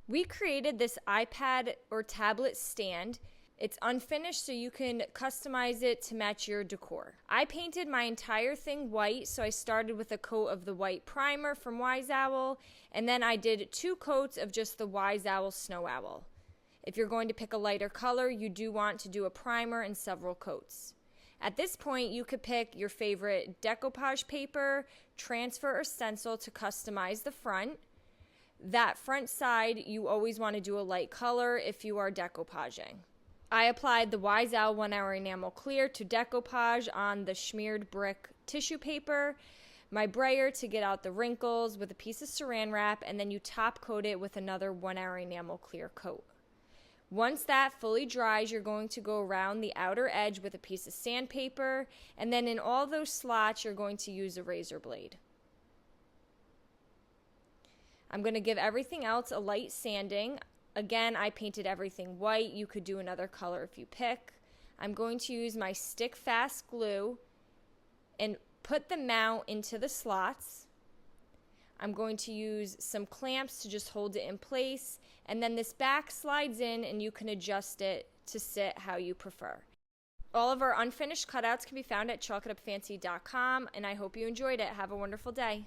We created this iPad or tablet stand. It's unfinished, so you can customize it to match your decor. I painted my entire thing white, so I started with a coat of the white primer from Wise Owl, and then I did 2 coats of just the Wise Owl Snow Owl. If you're going to pick a lighter color, you do want to do a primer and several coats. At this point, you could pick your favorite decoupage paper, transfer, or stencil to customize the front. That front side, you always want to do a light color if you are decoupaging. I applied the Wise Owl 1 Hour Enamel Clear to decoupage on the smeared brick tissue paper, my brayer to get out the wrinkles with a piece of saran wrap, and then you top coat it with another 1 Hour Enamel Clear coat. Once that fully dries, you're going to go around the outer edge with a piece of sandpaper, and then in all those slots, you're going to use a razor blade. I'm going to give everything else a light sanding. Again, I painted everything white. You could do another color if you pick. I'm going to use my stick fast glue and put the mount into the slots. I'm going to use some clamps to just hold it in place, and then this back slides in and you can adjust it to sit how you prefer. All of our unfinished cutouts can be found at chalkitupfancy.com, and I hope you enjoyed it. Have a wonderful day.